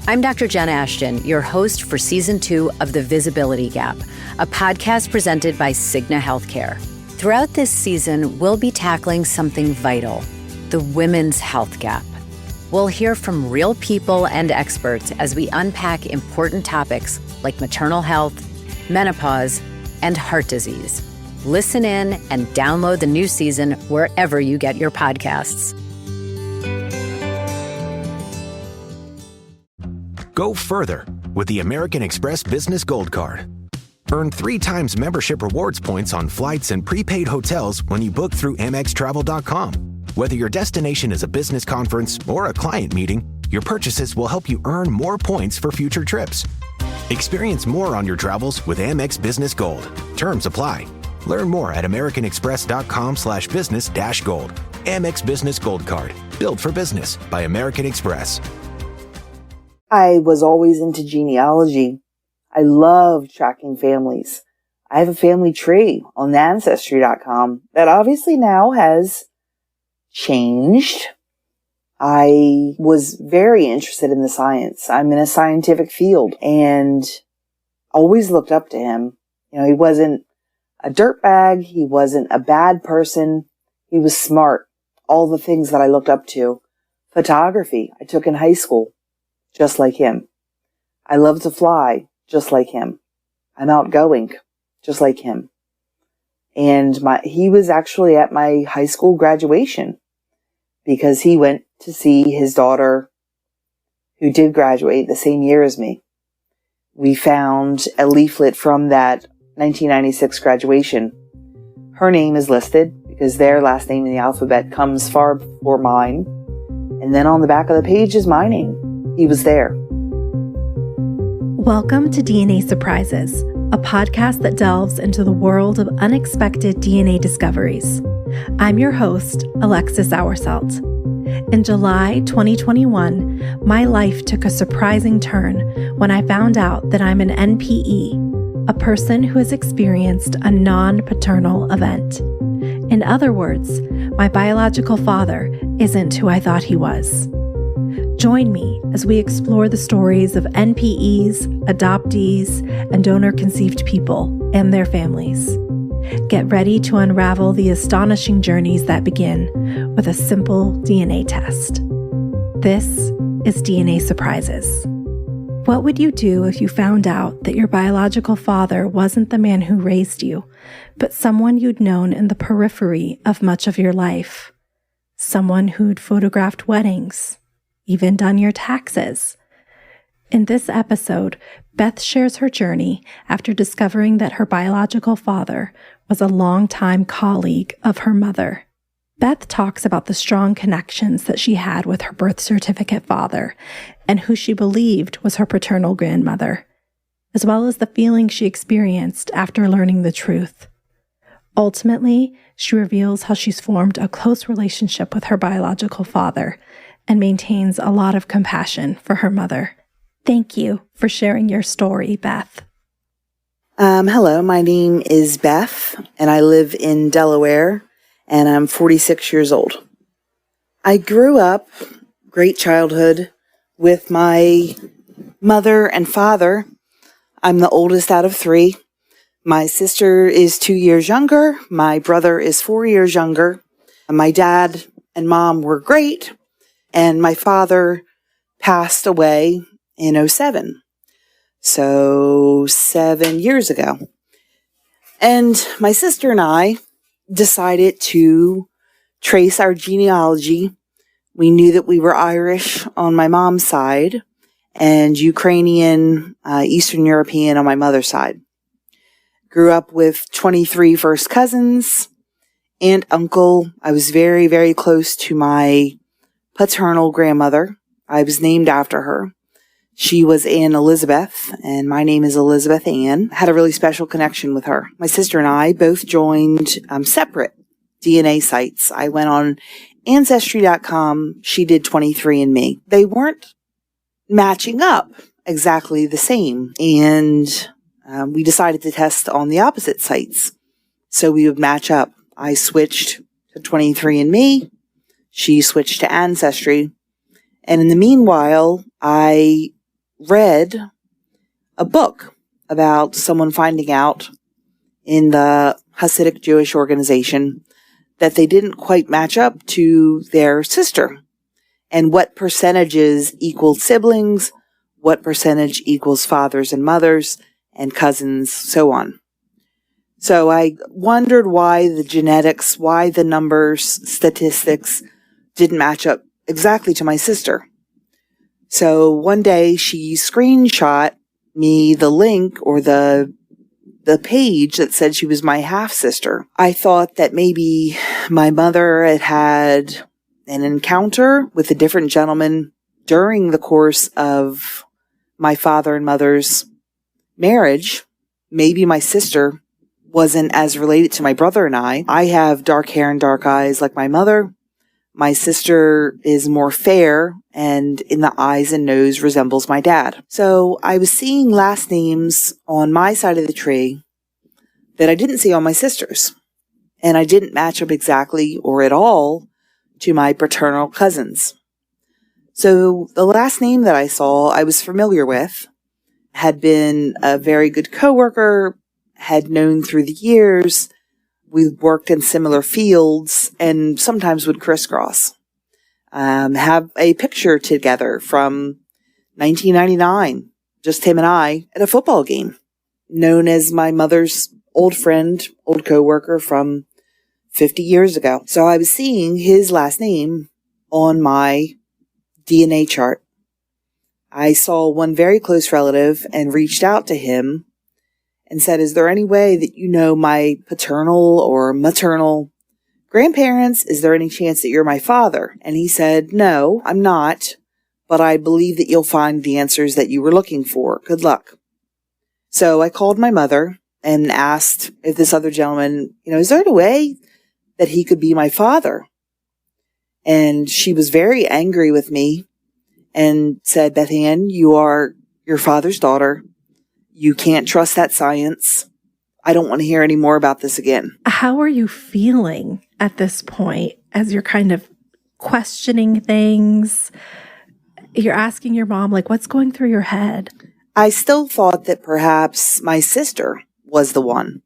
I'm Dr. Jen Ashton, your host for Season 2 of The Visibility Gap, a podcast presented by Cigna Healthcare. Throughout this season, we'll be tackling something vital, the women's health gap. We'll hear from real people and experts as we unpack important topics like maternal health, menopause, and heart disease. Listen in and download the new season wherever you get your podcasts. Go further with the American Express Business Gold Card. Earn 3 times membership rewards points on flights and prepaid hotels when you book through AmexTravel.com. Whether your destination is a business conference or a client meeting, your purchases will help you earn more points for future trips. Experience more on your travels with Amex Business Gold. Terms apply. Learn more at americanexpress.com/business-gold. Amex Business Gold Card. Built for business by American Express. I was always into genealogy. I love tracking families. I have a family tree on Ancestry.com that obviously now has changed. I was very interested in the science. I'm in a scientific field and always looked up to him. You know, he wasn't a dirtbag. He wasn't a bad person. He was smart. All the things that I looked up to. Photography I took in high school, just like him. I love to fly, just like him. I'm outgoing, just like him. And he was actually at my high school graduation because he went to see his daughter who did graduate the same year as me. We found a leaflet from that 1996 graduation. Her name is listed because their last name in the alphabet comes far before mine. And then on the back of the page is my name. He was there. Welcome to DNA Surprises, a podcast that delves into the world of unexpected DNA discoveries. I'm your host, Alexis Auersalt. In July 2021, my life took a surprising turn when I found out that I'm an NPE, a person who has experienced a non-paternal event. In other words, my biological father isn't who I thought he was. Join me as we explore the stories of NPEs, adoptees, and donor-conceived people and their families. Get ready to unravel the astonishing journeys that begin with a simple DNA test. This is DNA Surprises. What would you do if you found out that your biological father wasn't the man who raised you, but someone you'd known in the periphery of much of your life? Someone who'd photographed weddings, even done your taxes. In this episode, Beth shares her journey after discovering that her biological father was a longtime colleague of her mother. Beth talks about the strong connections that she had with her birth certificate father and who she believed was her paternal grandmother, as well as the feelings she experienced after learning the truth. Ultimately, she reveals how she's formed a close relationship with her biological father and maintains a lot of compassion for her mother. Thank you for sharing your story, Beth. Hello, my name is Beth, and I live in Delaware, and I'm 46 years old. I grew up, great childhood, with my mother and father. I'm the oldest out of 3. My sister is 2 years younger. My brother is 4 years younger. My dad and mom were great. And my father passed away in 2007. So 7 years ago. And my sister and I decided to trace our genealogy. We knew that we were Irish on my mom's side and Ukrainian, Eastern European on my mother's side. Grew up with 23 first cousins and uncle. I was very, very close to my paternal grandmother. I was named after her. She was Anne Elizabeth, and my name is Elizabeth Ann. Had a really special connection with her. My sister and I both joined separate DNA sites. I went on Ancestry.com. She did 23andMe. They weren't matching up exactly the same, and we decided to test on the opposite sites so we would match up. I switched to 23andMe. She switched to Ancestry. And in the meanwhile, I read a book about someone finding out in the Hasidic Jewish organization that they didn't quite match up to their sister, and what percentages equaled siblings, what percentage equals fathers and mothers and cousins, so on. So I wondered why the genetics, why the numbers, statistics didn't match up exactly to my sister. So one day she screenshot me the link or the page that said she was my half sister. I thought that maybe my mother had had an encounter with a different gentleman during the course of my father and mother's marriage. Maybe my sister wasn't as related to my brother and I. I have dark hair and dark eyes like my mother. My sister is more fair and in the eyes and nose resembles my dad. So I was seeing last names on my side of the tree that I didn't see on my sister's. And I didn't match up exactly or at all to my paternal cousins. So the last name that I saw, I was familiar with, had been a very good coworker, had known through the years. We worked in similar fields and sometimes would crisscross. Have a picture together from 1999, just him and I at a football game, known as my mother's old friend, old coworker from 50 years ago. So I was seeing his last name on my DNA chart. I saw one very close relative and reached out to him and said, is there any way that you know my paternal or maternal grandparents? Is there any chance that you're my father? And he said, no, I'm not, but I believe that you'll find the answers that you were looking for. Good luck. So I called my mother and asked if this other gentleman, is there any way that he could be my father? And she was very angry with me and said, Beth Ann, you are your father's daughter. You can't trust that science. I don't want to hear any more about this again. How are you feeling at this point as you're kind of questioning things? You're asking your mom, what's going through your head? I still thought that perhaps my sister was the one,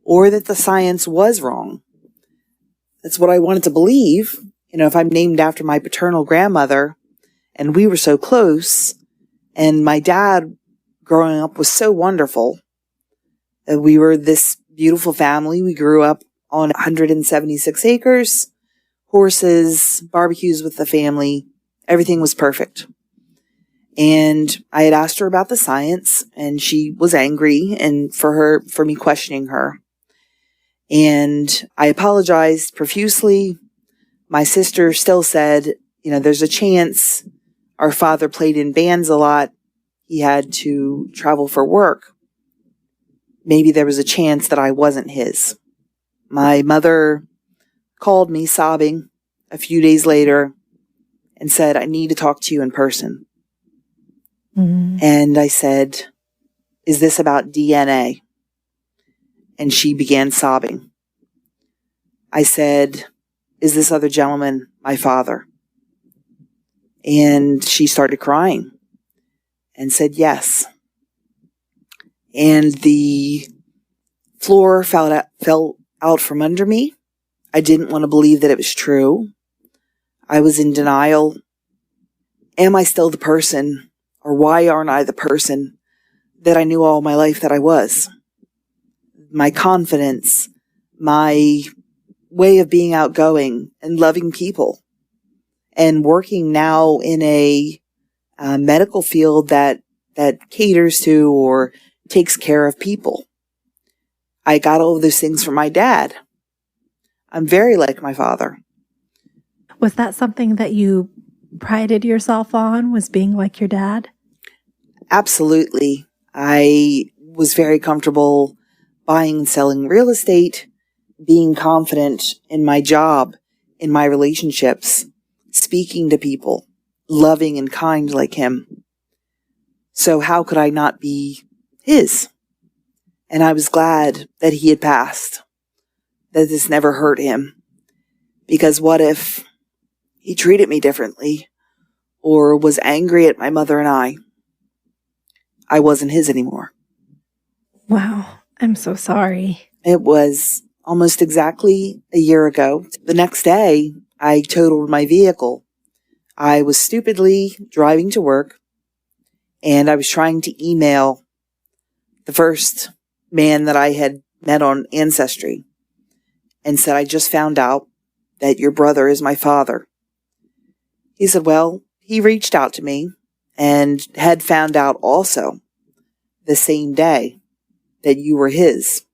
or that the science was wrong. That's what I wanted to believe. If I'm named after my paternal grandmother and we were so close and my dad growing up was so wonderful. We were this beautiful family. We grew up on 176 acres, horses, barbecues with the family. Everything was perfect. And I had asked her about the science and she was angry and for me questioning her. And I apologized profusely. My sister still said, there's a chance. Our father played in bands a lot. He had to travel for work. Maybe there was a chance that I wasn't his. My mother called me sobbing a few days later and said, I need to talk to you in person. Mm-hmm. And I said, is this about DNA? And she began sobbing. I said, is this other gentleman my father? And she started crying and said yes. And the floor fell out from under me. I didn't want to believe that it was true. I was in denial. Am I still the person, or why aren't I the person that I knew all my life that I was? My confidence, my way of being outgoing and loving people, and working now in a medical field that caters to or takes care of people. I got all of those things from my dad. I'm very like my father. Was that something that you prided yourself on, was being like your dad? Absolutely. I was very comfortable buying and selling real estate, being confident in my job, in my relationships, speaking to people, loving and kind like him. So how could I not be his? And I was glad that he had passed, that this never hurt him. Because what if he treated me differently or was angry at my mother and I? I wasn't his anymore. Wow. I'm so sorry. It was almost exactly a year ago. The next day, I totaled my vehicle. I was stupidly driving to work, and I was trying to email the first man that I had met on Ancestry and said, I just found out that your brother is my father. He said, well, he reached out to me and had found out also the same day that you were his.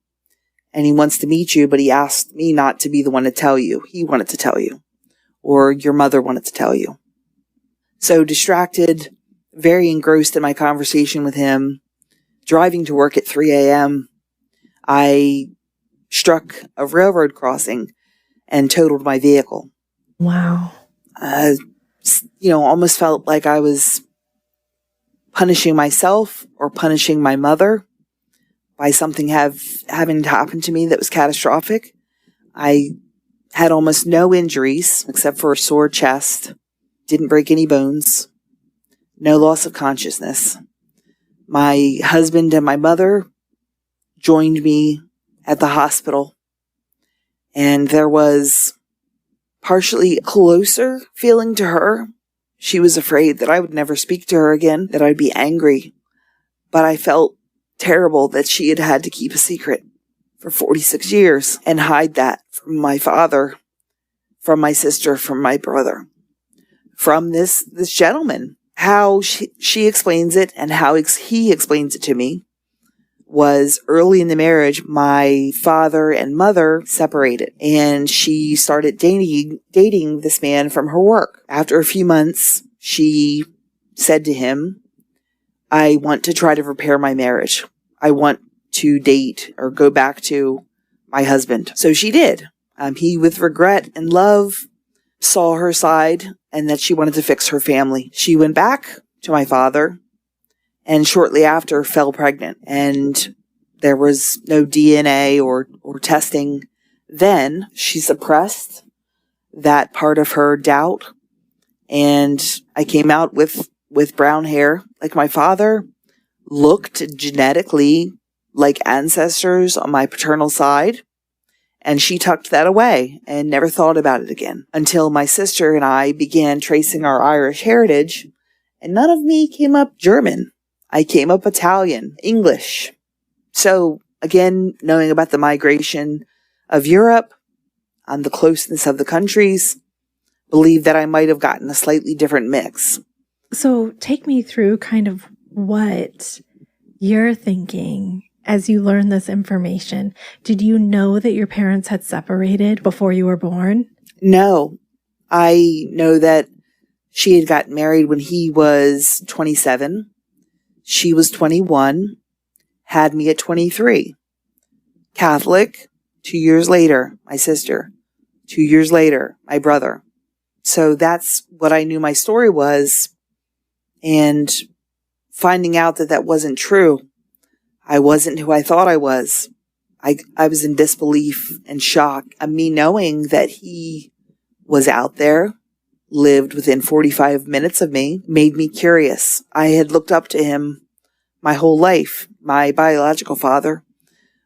And he wants to meet you, but he asked me not to be the one to tell you. He wanted to tell you, or your mother wanted to tell you. So distracted, very engrossed in my conversation with him, driving to work at 3 a.m., I struck a railroad crossing and totaled my vehicle. Wow. Almost felt like I was punishing myself or punishing my mother by something having happened to me that was catastrophic. I had almost no injuries except for a sore chest, didn't break any bones, no loss of consciousness. My husband and my mother joined me at the hospital, and there was partially a closer feeling to her. She was afraid that I would never speak to her again, that I'd be angry, but I felt terrible that she had had to keep a secret for 46 years and hide that from my father, from my sister, from my brother, from this gentleman. How she explains it and how he explains it to me was early in the marriage, my father and mother separated, and she started dating this man from her work. After a few months, she said to him, I want to try to repair my marriage. I want to date or go back to my husband. So she did. He, with regret and love, saw her side and that she wanted to fix her family. She went back to my father and shortly after fell pregnant. And there was no DNA or testing. Then she suppressed that part of her doubt. And I came out with brown hair like my father, looked genetically like ancestors on my paternal side. And she tucked that away and never thought about it again until my sister and I began tracing our Irish heritage. And none of me came up German. I came up Italian, English. So again, knowing about the migration of Europe and the closeness of the countries, believe that I might have gotten a slightly different mix. So take me through kind of what you're thinking as you learn this information. Did you know that your parents had separated before you were born? No. I know that she had gotten married when he was 27. She was 21, had me at 23. Catholic, 2 years later, my sister. 2 years later, my brother. So that's what I knew my story was. And finding out that wasn't true, I wasn't who I thought I was. I was in disbelief and shock. Me knowing that he was out there, lived within 45 minutes of me, made me curious. I had looked up to him my whole life. My biological father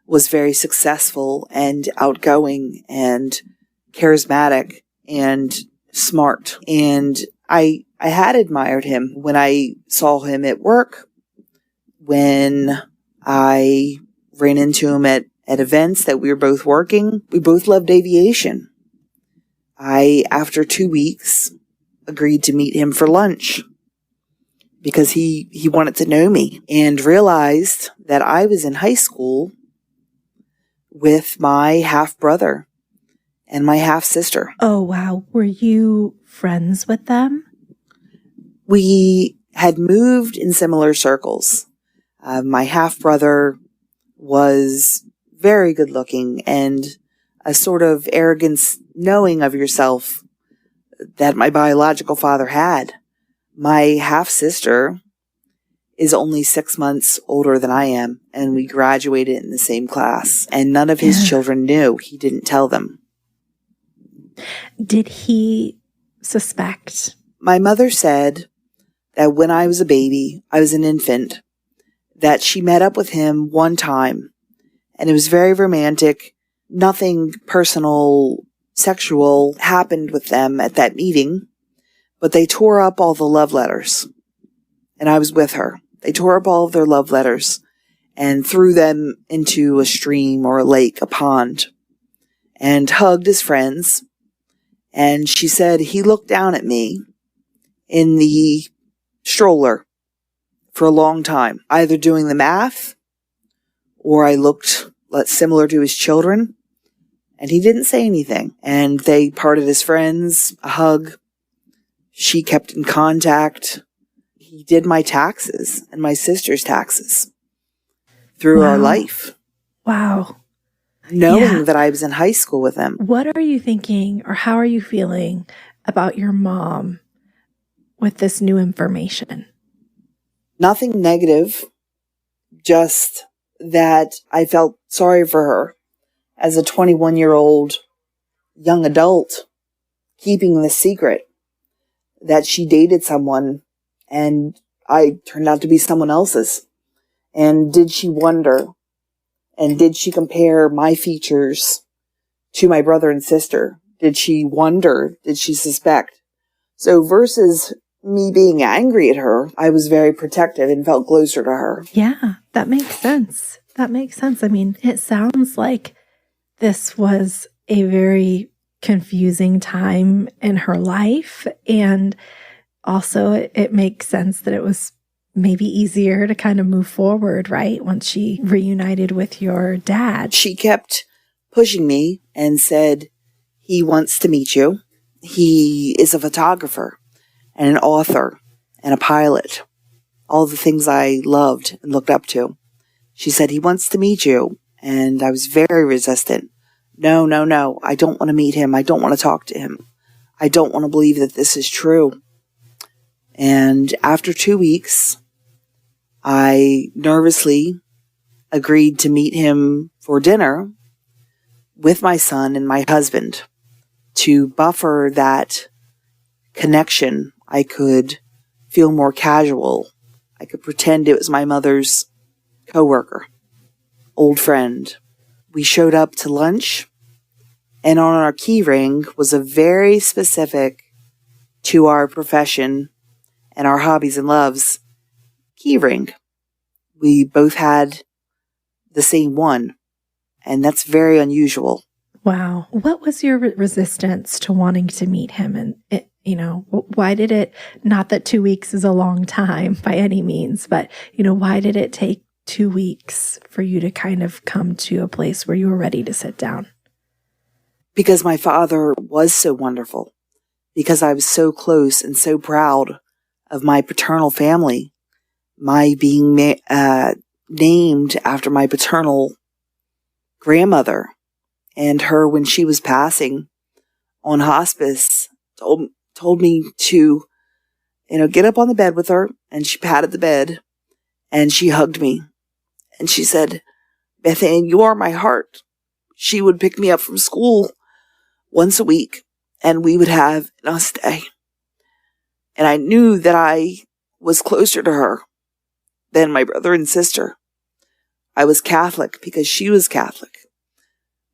was very successful and outgoing and charismatic and smart. And I had admired him when I saw him at work, when I ran into him at events that we were both working. We both loved aviation. I, after 2 weeks, agreed to meet him for lunch because he wanted to know me, and realized that I was in high school with my half-brother and my half-sister. Oh, wow. Were you friends with them? We had moved in similar circles. My half-brother was very good looking and a sort of arrogance knowing of yourself that my biological father had. My half-sister is only 6 months older than I am, and we graduated in the same class, and none of his children knew. He didn't tell them. Did he suspect? My mother said that when I was a baby, I was an infant, that she met up with him one time, and it was very romantic. Nothing personal, sexual happened with them at that meeting, but they tore up all the love letters, and I was with her. They tore up all of their love letters and threw them into a stream or a lake, a pond, and hugged his friends. And she said he looked down at me in the stroller for a long time, either doing the math or I looked similar to his children, and he didn't say anything. And they parted as friends, a hug. She kept in contact. He did my taxes and my sister's taxes through our life. Wow. Knowing that I was in high school with him. What are you thinking, or how are you feeling about your mom with this new information? Nothing negative, just that I felt sorry for her as a 21-year-old young adult, keeping the secret that she dated someone and I turned out to be someone else's. And did she wonder, and did she compare my features to my brother and sister? Did she wonder? Did she suspect? So versus me being angry at her, I was very protective and felt closer to her. Yeah, that makes sense. That makes sense. I mean, it sounds like this was a very confusing time in her life. And also it makes sense that it was maybe easier to kind of move forward, right? Once she reunited with your dad. She kept pushing me and said, he wants to meet you. He is a photographer and an author and a pilot. All the things I loved and looked up to. She said, he wants to meet you. And I was very resistant. No. I don't want to meet him. I don't want to talk to him. I don't want to believe that this is true. And after 2 weeks, I nervously agreed to meet him for dinner with my son and my husband to buffer that connection. I could feel more casual. I could pretend it was my mother's coworker, old friend. We showed up to lunch, and on our key ring was a very specific to our profession and our hobbies and loves key ring. We both had the same one, and that's very unusual. Wow. What was your resistance to wanting to meet him? And why did it, not that 2 weeks is a long time by any means, but, why did it take 2 weeks for you to kind of come to a place where you were ready to sit down? Because my father was so wonderful. Because I was so close and so proud of my paternal family. My being named after my paternal grandmother, and her, when she was passing on hospice, told me to, get up on the bed with her, and she patted the bed and she hugged me. And she said, Beth Ann, you are my heart. She would pick me up from school once a week, and we would have an us day. And I knew that I was closer to her than my brother and sister. I was Catholic because she was Catholic.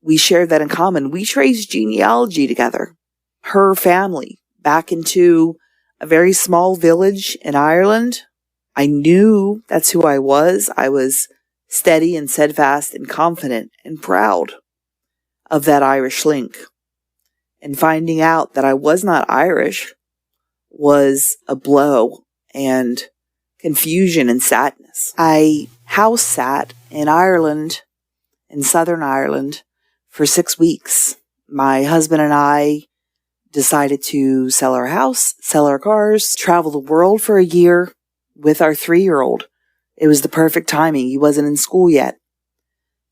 We shared that in common. We traced genealogy together. Her family back into a very small village in Ireland. I knew that's who I was. I was steady and steadfast and confident and proud of that Irish link. And finding out that I was not Irish was a blow and confusion and sadness. I house sat in Ireland, in Southern Ireland, for 6 weeks. My husband and I decided to sell our house, sell our cars, travel the world for a year with our 3-year-old. It was the perfect timing. He wasn't in school yet.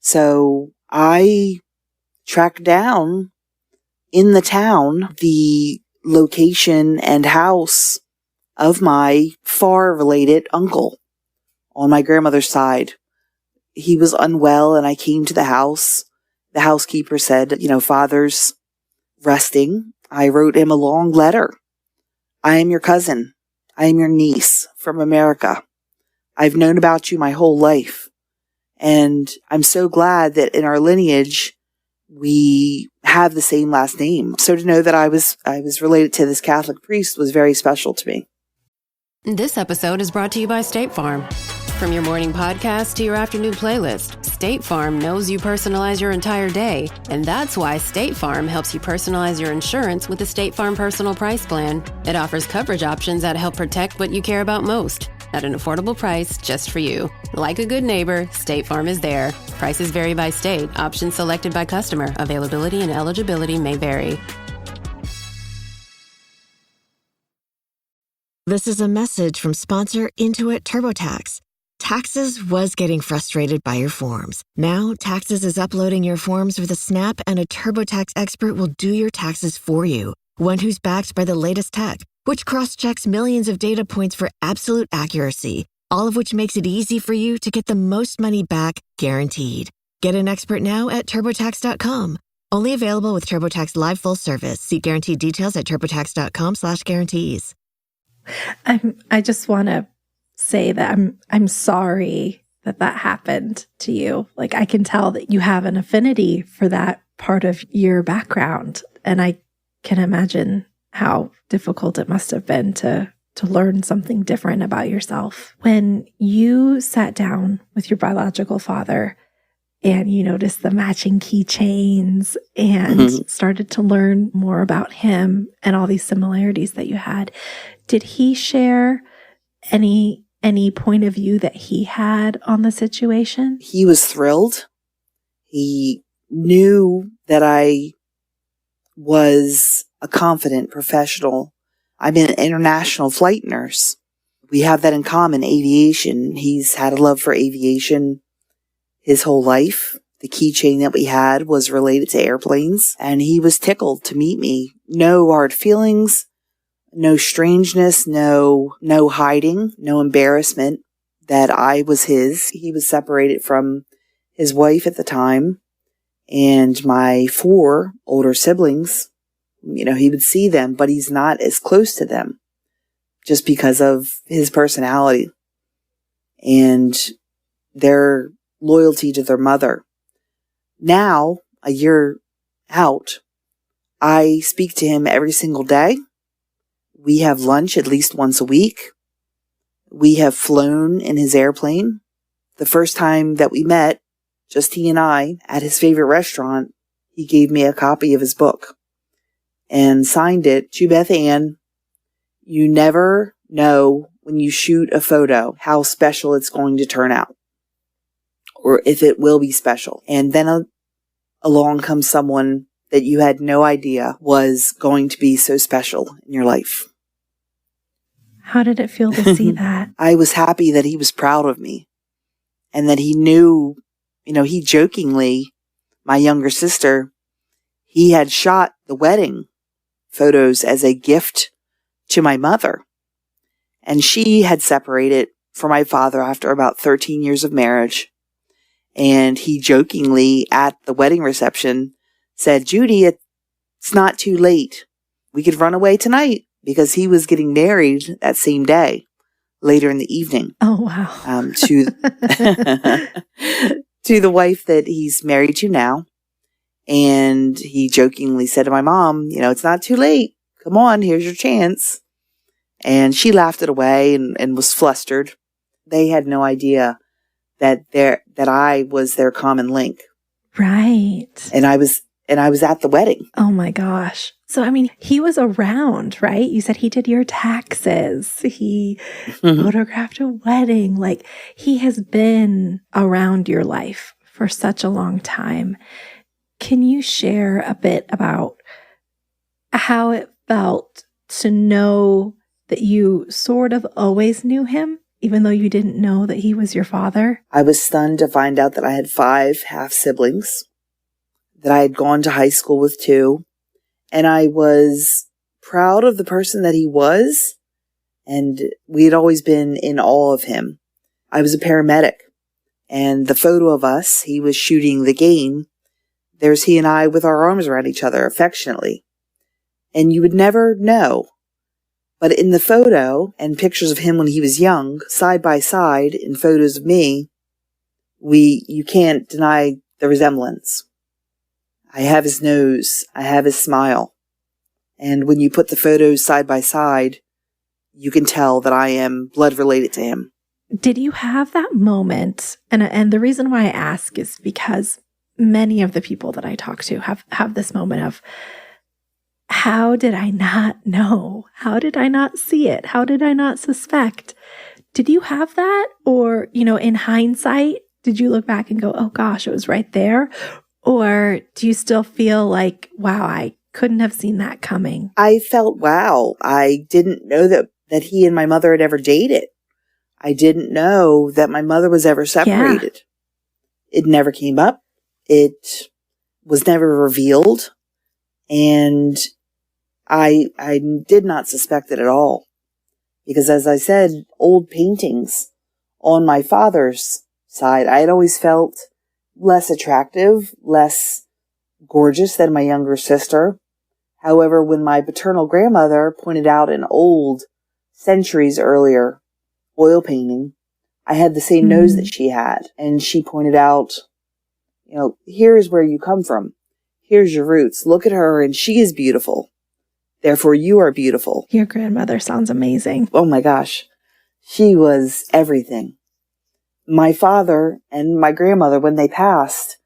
So I tracked down in the town the location and house of my far-related uncle on my grandmother's side. He was unwell, and I came to the house. The housekeeper said, Father's resting. I wrote him a long letter. I am your cousin. I am your niece from America. I've known about you my whole life. And I'm so glad that in our lineage, we have the same last name. So to know that I was related to this Catholic priest was very special to me. This episode is brought to you by State Farm. From your morning podcast to your afternoon playlist, State Farm knows you personalize your entire day. And that's why State Farm helps you personalize your insurance with the State Farm Personal Price Plan. It offers coverage options that help protect what you care about most at an affordable price just for you. Like a good neighbor, State Farm is there. Prices vary by state. Options selected by customer. Availability and eligibility may vary. This is a message from sponsor Intuit TurboTax. Taxes was getting frustrated by your forms. Now, Taxes is uploading your forms with a snap, and a TurboTax expert will do your taxes for you. One who's backed by the latest tech, which cross-checks millions of data points for absolute accuracy, all of which makes it easy for you to get the most money back, guaranteed. Get an expert now at TurboTax.com. Only available with TurboTax Live Full Service. See guaranteed details at TurboTax.com/guarantees. I just want to say that I'm sorry that happened to you. Like, I can tell that you have an affinity for that part of your background, and I can imagine how difficult it must have been to learn something different about yourself. When you sat down with your biological father and you noticed the matching keychains and started to learn more about him and all these similarities that you had, did he share any point of view that he had on the situation? He was thrilled. He knew that I was a confident professional. I'm an international flight nurse. We have that in common, aviation. He's had a love for aviation his whole life. The keychain that we had was related to airplanes, and he was tickled to meet me. No hard feelings, no strangeness, no hiding, no embarrassment that I was his. He was separated from his wife at the time and my 4 older siblings. You know, he would see them, but he's not as close to them just because of his personality and their loyalty to their mother. Now, a year out, I speak to him every single day. We have lunch at least once a week. We have flown in his airplane. The first time that we met, just he and I, at his favorite restaurant, he gave me a copy of his book and signed it to Beth Ann. You never know when you shoot a photo how special it's going to turn out, or if it will be special. And then along comes someone that you had no idea was going to be so special in your life. How did it feel to see that? I was happy that he was proud of me and that he knew, he jokingly, my younger sister, he had shot the wedding photos as a gift to my mother. And she had separated from my father after about 13 years of marriage. And he jokingly at the wedding reception said, "Judy, it's not too late. We could run away tonight," because he was getting married that same day, later in the evening. Oh, wow. To the wife that he's married to now. And he jokingly said to my mom, "It's not too late. Come on, here's your chance." And she laughed it away and was flustered. They had no idea that I was their common link. Right. And I was at the wedding. Oh my gosh. So, he was around, right? You said he did your taxes. He photographed a wedding. Like, he has been around your life for such a long time. Can you share a bit about how it felt to know that you sort of always knew him, even though you didn't know that he was your father? I was stunned to find out that I had 5 half-siblings, that I had gone to high school with 2, and I was proud of the person that he was, and we had always been in awe of him. I was a paramedic, and the photo of us, he was shooting the game. There's he and I with our arms around each other affectionately. And you would never know But in the photo and pictures of him when he was young, side by side in photos of me, you can't deny the resemblance. I have his nose. I have his smile. And when you put the photos side by side, you can tell that I am blood related to him. Did you have that moment? And the reason why I ask is because many of the people that I talk to have this moment of, how did I not know? How did I not see it? How did I not suspect? Did you have that? Or, in hindsight, did you look back and go, oh gosh, it was right there? Or do you still feel like, wow, I couldn't have seen that coming? I felt, wow, I didn't know that he and my mother had ever dated. I didn't know that my mother was ever separated. Yeah. It never came up. It was never revealed. And I did not suspect it at all. Because as I said, old paintings on my father's side, I had always felt less attractive, less gorgeous than my younger sister. However, when my paternal grandmother pointed out an old, centuries earlier oil painting, I had the same nose that she had. And she pointed out, here's where you come from. Here's your roots. Look at her, and she is beautiful. Therefore, you are beautiful. Your grandmother sounds amazing. Oh my gosh. She was everything. My father and my grandmother, when they passed,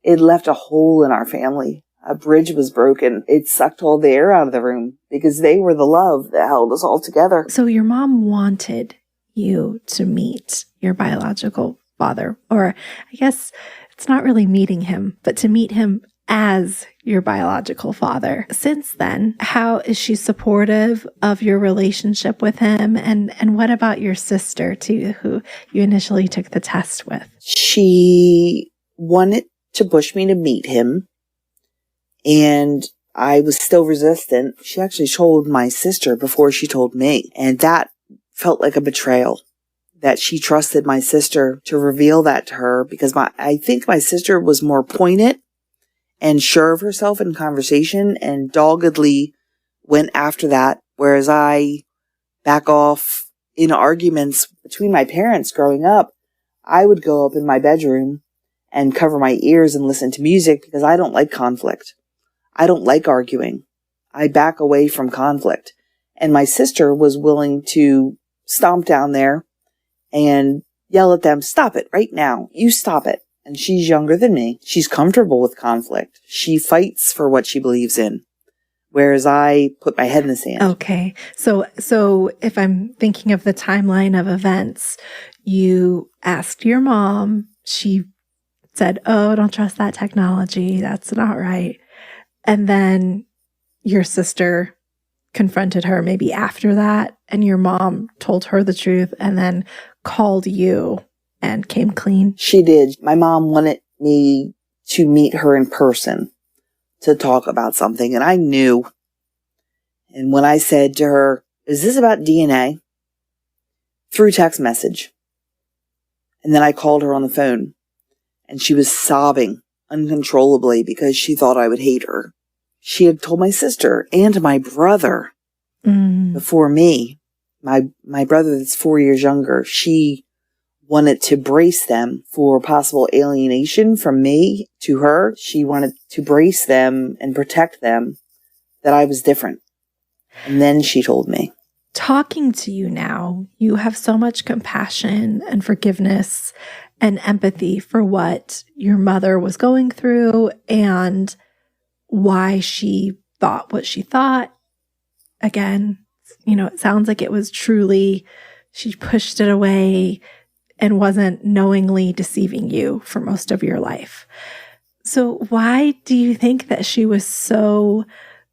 it left a hole in our family. A bridge was broken. It sucked all the air out of the room because they were the love that held us all together. So your mom wanted you to meet your biological father, or I guess it's not really meeting him, but to meet him as your biological father. Since then, how is she supportive of your relationship with him? And what about your sister too, who you initially took the test with? She wanted to push me to meet him, and I was still resistant. She actually told my sister before she told me, and that felt like a betrayal, that she trusted my sister to reveal that to her, because I think my sister was more pointed and sure of herself in conversation and doggedly went after that, whereas I back off in arguments between my parents growing up. I would go up in my bedroom and cover my ears and listen to music because I don't like conflict. I don't like arguing. I back away from conflict. And my sister was willing to stomp down there and yell at them, stop it right now. You stop it. And she's younger than me. She's comfortable with conflict. She fights for what she believes in, whereas I put my head in the sand. Okay. So if I'm thinking of the timeline of events, you asked your mom. She said, oh, don't trust that technology. That's not right. And then your sister confronted her maybe after that, and your mom told her the truth and then called you and came clean. She did. My mom wanted me to meet her in person to talk about something, and I knew. And when I said to her, is this about DNA? Through text message. And then I called her on the phone, and she was sobbing uncontrollably because she thought I would hate her. She had told my sister and my brother before me. My brother that's 4 years younger, she wanted to brace them for possible alienation from me to her. She wanted to brace them and protect them, that I was different. And then she told me. Talking to you now, you have so much compassion and forgiveness and empathy for what your mother was going through and why she thought what she thought. Again, it sounds like it was truly, she pushed it away and wasn't knowingly deceiving you for most of your life. So why do you think that she was so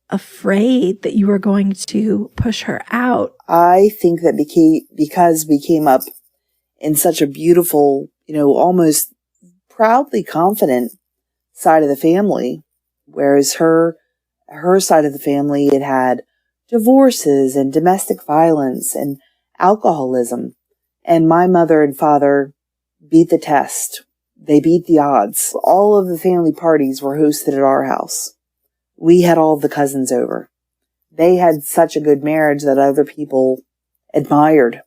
afraid that you were going to push her out? I think that because we came up in such a beautiful, almost proudly confident side of the family, whereas her side of the family, it had divorces and domestic violence and alcoholism. And my mother and father beat the test. They beat the odds. All of the family parties were hosted at our house. We had all of the cousins over. they had such a good marriage that other people admired.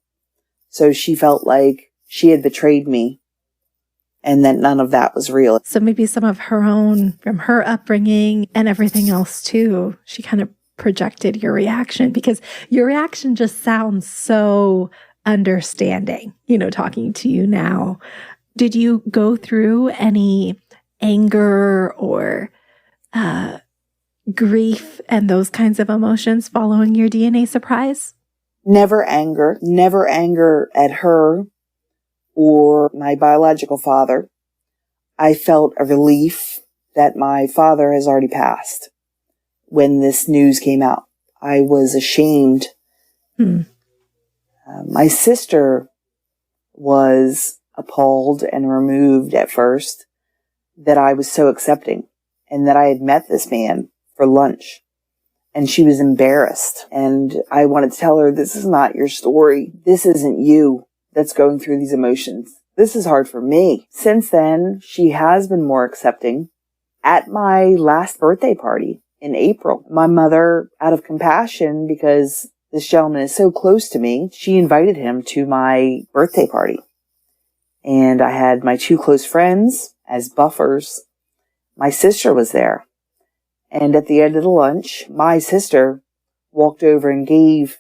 So she felt like she had betrayed me and that none of that was real. So maybe some of her own, from her upbringing and everything else too, she kind of projected your reaction, because your reaction just sounds so understanding, talking to you now. Did you go through any anger or grief and those kinds of emotions following your DNA surprise? Never anger at her or my biological father. I felt a relief that my father has already passed. When this news came out, I was ashamed. My sister was appalled and removed at first that I was so accepting and that I had met this man for lunch. And she was embarrassed. And I wanted to tell her, this is not your story. This isn't you that's going through these emotions. This is hard for me. Since then, she has been more accepting. At my last birthday party in April, my mother, out of compassion, because this gentleman is so close to me, she invited him to my birthday party. And I had my two close friends as buffers. My sister was there. And at the end of the lunch, my sister walked over and gave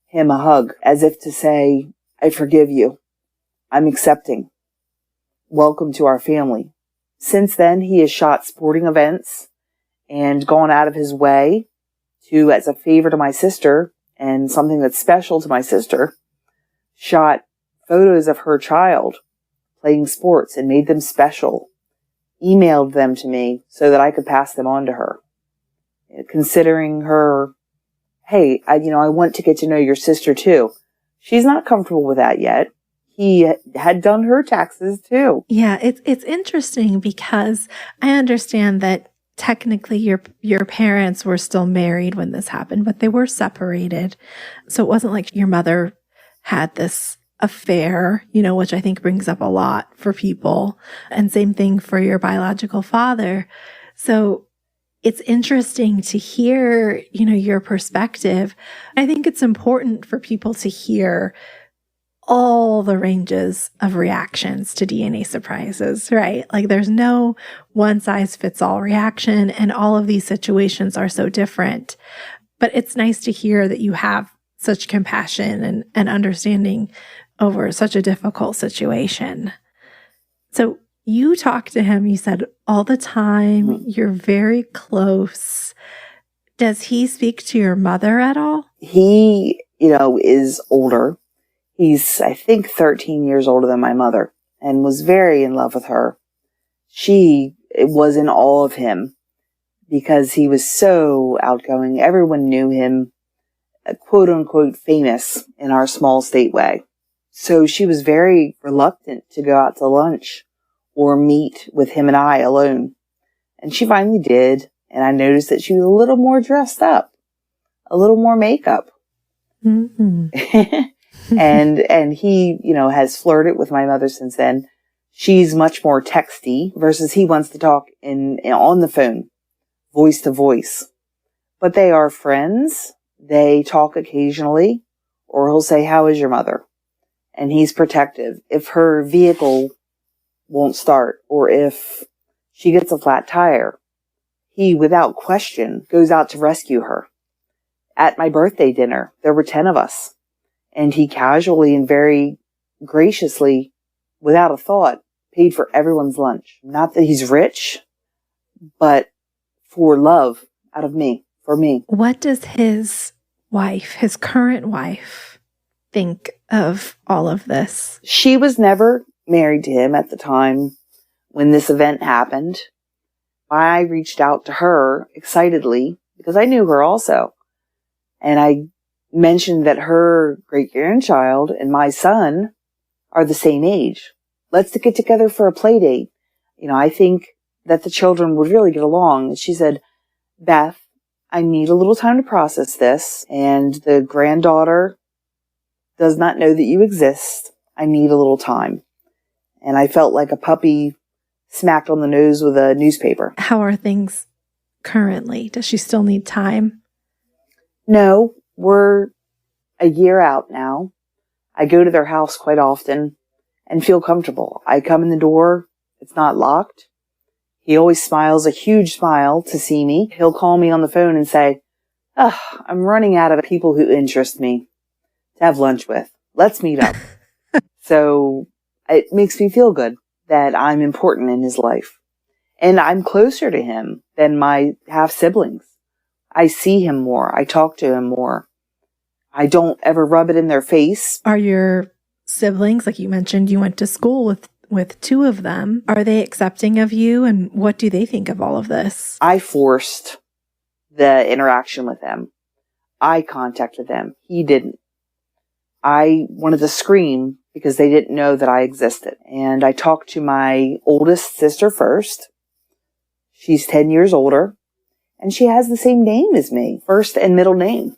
him a hug as if to say, I forgive you. I'm accepting. Welcome to our family. Since then, he has shot sporting events and gone out of his way to, as a favor to my sister and something that's special to my sister, shot photos of her child playing sports and made them special, emailed them to me so that I could pass them on to her. Considering her, hey, I want to get to know your sister too. She's not comfortable with that yet. He had done her taxes too. Yeah, it's interesting because I understand that technically your parents were still married when this happened, but they were separated. So it wasn't like your mother had this affair, which I think brings up a lot for people. And same thing for your biological father. So it's interesting to hear, your perspective. I think it's important for people to hear all the ranges of reactions to DNA surprises, right? Like there's no one size fits all reaction, and all of these situations are so different. But it's nice to hear that you have such compassion and understanding over such a difficult situation. So you talk to him, you said, all the time. You're very close. Does he speak to your mother at all? He, is older. He's, I think, 13 years older than my mother and was very in love with her. She was in awe of him because he was so outgoing. Everyone knew him, quote unquote, famous in our small stateway. So she was very reluctant to go out to lunch or meet with him and I alone. And she finally did. And I noticed that she was a little more dressed up, a little more makeup. Mm-hmm. And he, has flirted with my mother since then. She's much more texty versus he wants to talk on the phone, voice to voice. But they are friends. They talk occasionally, or he'll say, how is your mother? And he's protective. If her vehicle won't start, or if she gets a flat tire, he, without question, goes out to rescue her. At my birthday dinner, there were 10 of us. And he casually and very graciously, without a thought, paid for everyone's lunch. Not that he's rich, but for love out of me, for me. What does his wife, his current wife, think of all of this? She was never married to him at the time when this event happened. I reached out to her excitedly because I knew her also. And I mentioned that her great-grandchild and my son are the same age. Let's get together for a play date. I think that the children would really get along. And she said, Beth, I need a little time to process this. And the granddaughter does not know that you exist. I need a little time. And I felt like a puppy smacked on the nose with a newspaper. How are things currently? Does she still need time? No, we're a year out now. I go to their house quite often and feel comfortable. I come in the door. It's not locked. He always smiles, a huge smile to see me. He'll call me on the phone and say, "Oh, I'm running out of people who interest me to have lunch with. Let's meet up." So it makes me feel good that I'm important in his life. And I'm closer to him than my half siblings. I see him more. I talk to him more. I don't ever rub it in their face. Are your siblings, like you mentioned, you went to school with two of them. Are they accepting of you? And what do they think of all of this? I forced the interaction with them. I contacted them. He didn't. I wanted to scream because they didn't know that I existed. And I talked to my oldest sister first. She's 10 years older. And she has the same name as me, first and middle name.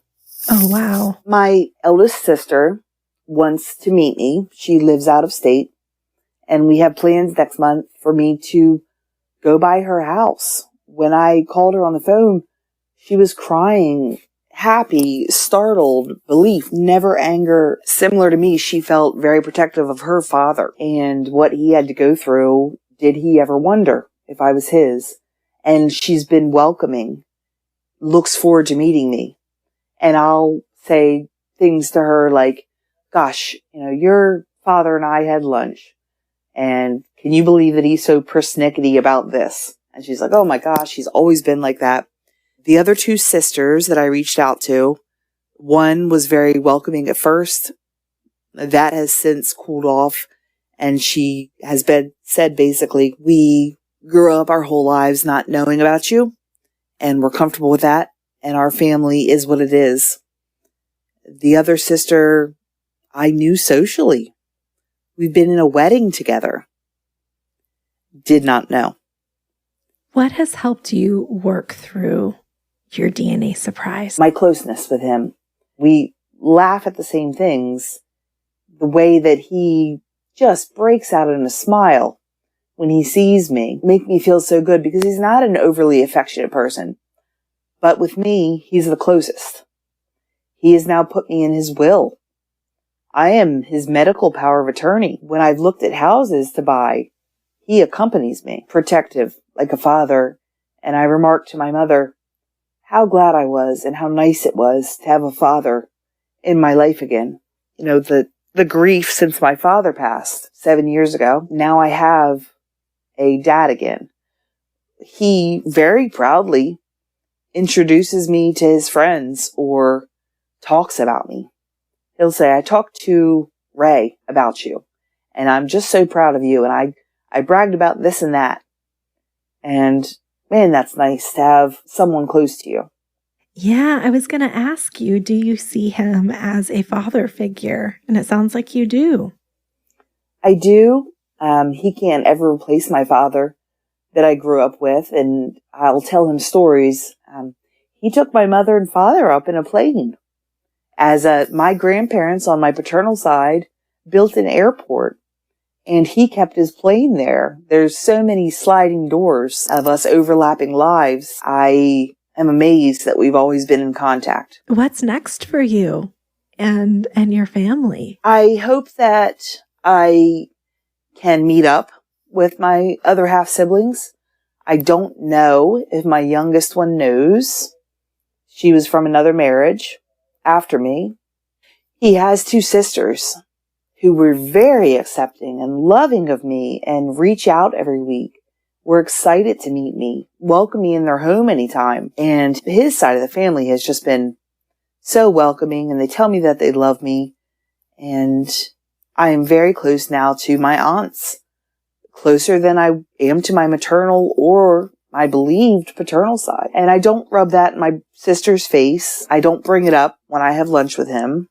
Oh, wow. My eldest sister wants to meet me. She lives out of state. And we have plans next month for me to go by her house. When I called her on the phone, she was crying, happy, startled, belief, never anger. Similar to me, she felt very protective of her father and what he had to go through. Did he ever wonder if I was his? And she's been welcoming, looks forward to meeting me. And I'll say things to her like, "Gosh, your father and I had lunch. And can you believe that he's so persnickety about this?" And she's like, "Oh my gosh, he's always been like that." The other two sisters that I reached out to, one was very welcoming at first. That has since cooled off. And she has said basically, "We grew up our whole lives not knowing about you. And we're comfortable with that. And our family is what it is." The other sister I knew socially. We've been in a wedding together. Did not know. What has helped you work through your DNA surprise? My closeness with him. We laugh at the same things. The way that he just breaks out in a smile when he sees me make me feel so good because he's not an overly affectionate person. But with me, he's the closest. He has now put me in his will. I am his medical power of attorney. When I've looked at houses to buy, he accompanies me, protective, like a father. And I remarked to my mother how glad I was and how nice it was to have a father in my life again. The grief since my father passed 7 years ago. Now I have a dad again. He very proudly introduces me to his friends or talks about me. He'll say, "I talked to Ray about you, and I'm just so proud of you, and I bragged about this and that." And man, that's nice to have someone close to you. Yeah, I was going to ask you, do you see him as a father figure? And it sounds like you do. I do. He can't ever replace my father that I grew up with, and I'll tell him stories. He took my mother and father up in a plane. As my grandparents on my paternal side built an airport, and he kept his plane there. There's so many sliding doors of us overlapping lives. I am amazed that we've always been in contact. What's next for you and your family? I hope that I can meet up with my other half siblings. I don't know if my youngest one knows. She was from another marriage after me. He has two sisters who were very accepting and loving of me and reach out every week. Were excited to meet me, welcome me in their home anytime. And his side of the family has just been so welcoming, and they tell me that they love me. And I am very close now to my aunts, closer than I am to my maternal or my believed paternal side. And I don't rub that in my sister's face. I don't bring it up when I have lunch with him.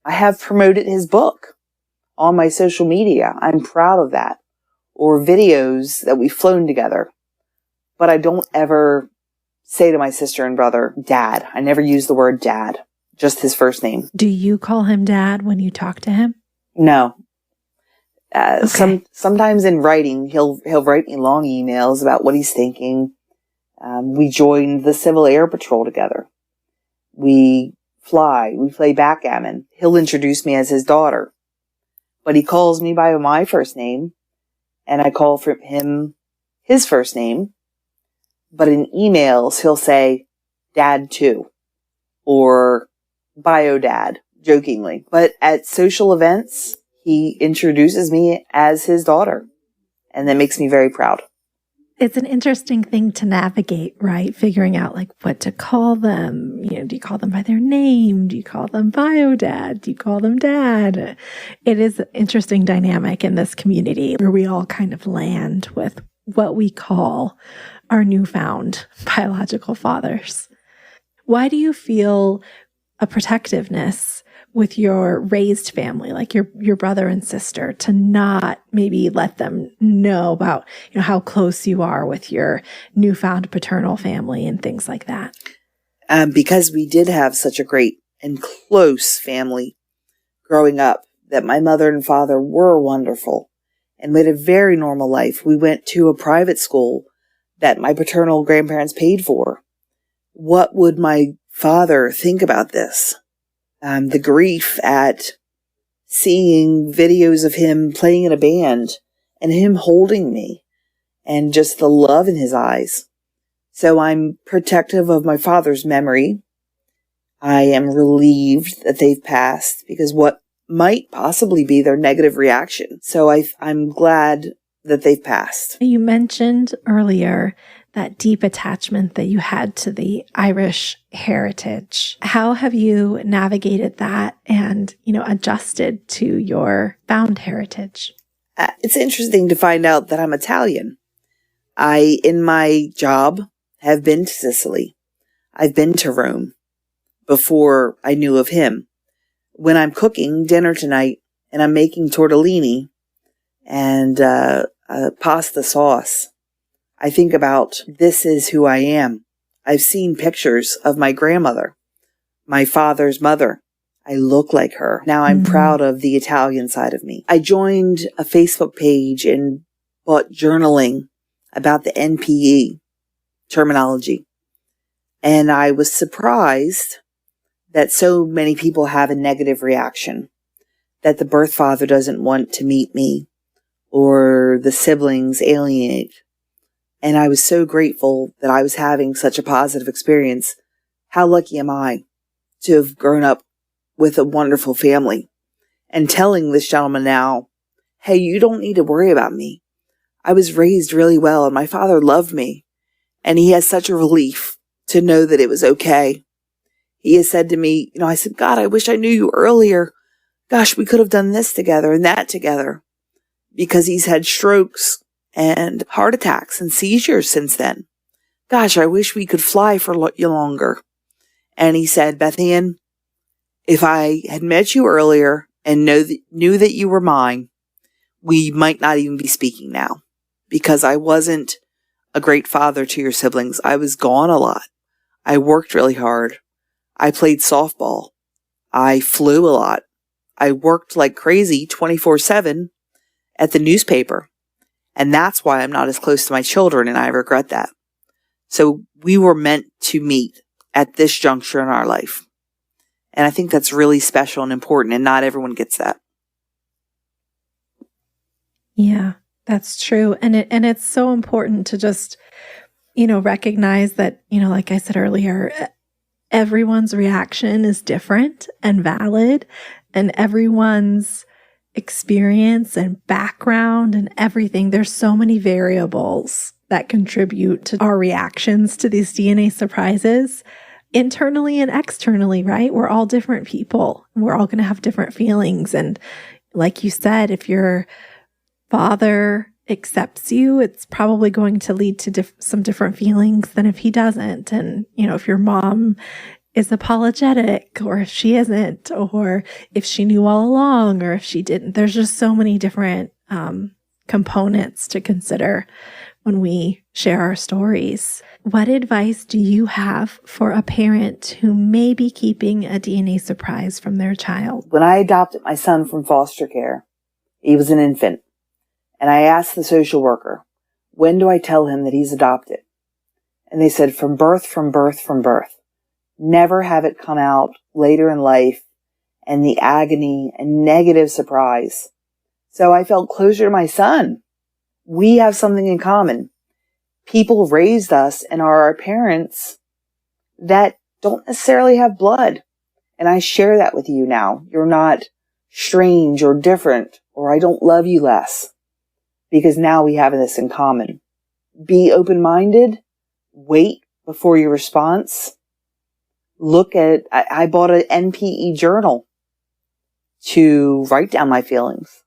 I have promoted his book on my social media. I'm proud of that. Or videos that we've flown together. But I don't ever say to my sister and brother, Dad. I never use the word dad, just his first name. Do you call him Dad when you talk to him? No. Okay. Sometimes in writing, he'll write me long emails about what he's thinking. We joined the Civil Air Patrol together. We fly, we play backgammon, he'll introduce me as his daughter. But he calls me by my first name, and I call for him his first name. But in emails, he'll say, Dad too, or Bio Dad, jokingly. But at social events, he introduces me as his daughter, and that makes me very proud. It's an interesting thing to navigate, right? Figuring out like what to call them. You know, do you call them by their name? Do you call them Bio Dad? Do you call them Dad? It is an interesting dynamic in this community where we all kind of land with what we call our newfound biological fathers. Why do you feel a protectiveness with your raised family, like your brother and sister, to not maybe let them know about, how close you are with your newfound paternal family and things like that? Because we did have such a great and close family growing up, that my mother and father were wonderful and we had a very normal life. We went to a private school that my paternal grandparents paid for. What would my father think about this? The grief at seeing videos of him playing in a band and him holding me and just the love in his eyes. So I'm protective of my father's memory. I am relieved that they've passed because what might possibly be their negative reaction. So I'm glad that they've passed. You mentioned earlier that deep attachment that you had to the Irish heritage. How have you navigated that and, adjusted to your found heritage? It's interesting to find out that I'm Italian. I, in my job, have been to Sicily. I've been to Rome before I knew of him. When I'm cooking dinner tonight and I'm making tortellini and pasta sauce, I think about, this is who I am. I've seen pictures of my grandmother, my father's mother. I look like her. Now I'm proud of the Italian side of me. I joined a Facebook page and bought journaling about the NPE terminology. And I was surprised that so many people have a negative reaction, that the birth father doesn't want to meet me or the siblings alienate. And I was so grateful that I was having such a positive experience. How lucky am I to have grown up with a wonderful family and telling this gentleman now, hey, you don't need to worry about me. I was raised really well and my father loved me. And he has such a relief to know that it was okay. He has said to me, I said, God, I wish I knew you earlier. Gosh, we could have done this together and that together, because he's had strokes and heart attacks and seizures since then. Gosh, I wish we could fly for longer. And he said, Beth Ann, if I had met you earlier and knew that you were mine, we might not even be speaking now, because I wasn't a great father to your siblings. I was gone a lot. I worked really hard. I played softball. I flew a lot. I worked like crazy 24/7 at the newspaper. And that's why I'm not as close to my children, and I regret that. So we were meant to meet at this juncture in our life. And I think that's really special and important, and not everyone gets that. Yeah, that's true. And it's so important to just, recognize that, like I said earlier, everyone's reaction is different and valid, and everyone's experience and background and everything. There's so many variables that contribute to our reactions to these DNA surprises, internally and externally, right? We're all different people. And we're all going to have different feelings. And like you said, if your father accepts you, it's probably going to lead to some different feelings than if he doesn't. And, if your mom is apologetic, or if she isn't, or if she knew all along, or if she didn't. There's just so many different components to consider when we share our stories. What advice do you have for a parent who may be keeping a DNA surprise from their child? When I adopted my son from foster care, he was an infant, and I asked the social worker, when do I tell him that he's adopted? And they said, from birth, from birth, from birth. never have it come out later in life and the agony and negative surprise. So I felt closer to my son. We have something in common. People raised us and are our parents that don't necessarily have blood. And I share that with you now. You're not strange or different, or I don't love you less, because now we have this in common. Be open-minded. Wait before your response. Look at, I bought an NPE journal to write down my feelings.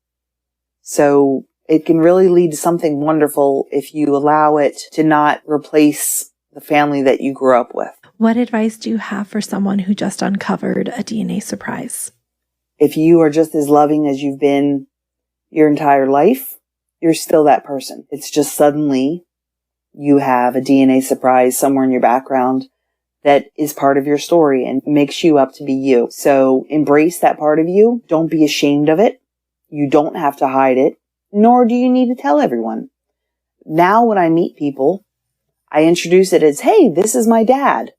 So it can really lead to something wonderful if you allow it to not replace the family that you grew up with. What advice do you have for someone who just uncovered a DNA surprise? If you are just as loving as you've been your entire life, you're still that person. It's just suddenly you have a DNA surprise somewhere in your background that is part of your story and makes you up to be you. So embrace that part of you. Don't be ashamed of it. You don't have to hide it, nor do you need to tell everyone. Now when I meet people, I introduce it as, hey, this is my dad.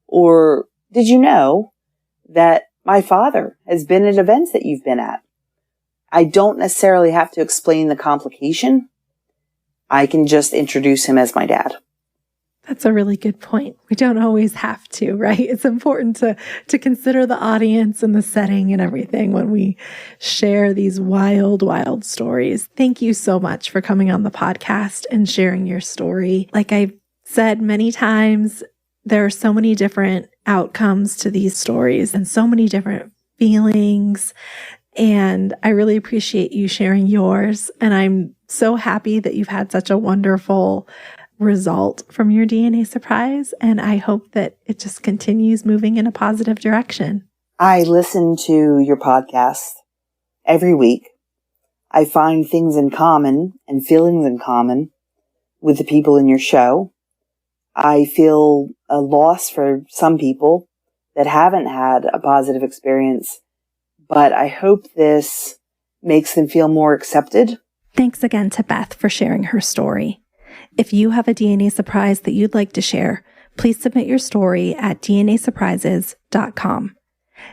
Or did you know that my father has been at events that you've been at? I don't necessarily have to explain the complication. I can just introduce him as my dad. That's a really good point. We don't always have to, right? It's important to consider the audience and the setting and everything when we share these wild, wild stories. Thank you so much for coming on the podcast and sharing your story. Like I've said many times, there are so many different outcomes to these stories and so many different feelings. And I really appreciate you sharing yours. And I'm so happy that you've had such a wonderful result from your DNA surprise. And I hope that it just continues moving in a positive direction. I listen to your podcast every week. I find things in common and feelings in common with the people in your show. I feel a loss for some people that haven't had a positive experience, but I hope this makes them feel more accepted. Thanks again to Beth for sharing her story. If you have a DNA surprise that you'd like to share, please submit your story at dnasurprises.com.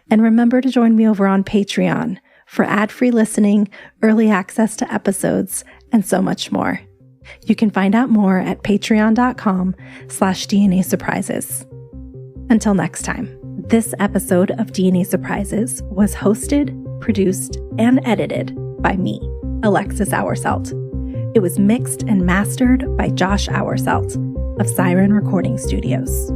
And remember to join me over on Patreon for ad-free listening, early access to episodes, and so much more. You can find out more at patreon.com/DNA surprises. Until next time, this episode of DNA Surprises was hosted, produced, and edited by me, Alexis Auerselt. It was mixed and mastered by Josh Auerselt of Siren Recording Studios.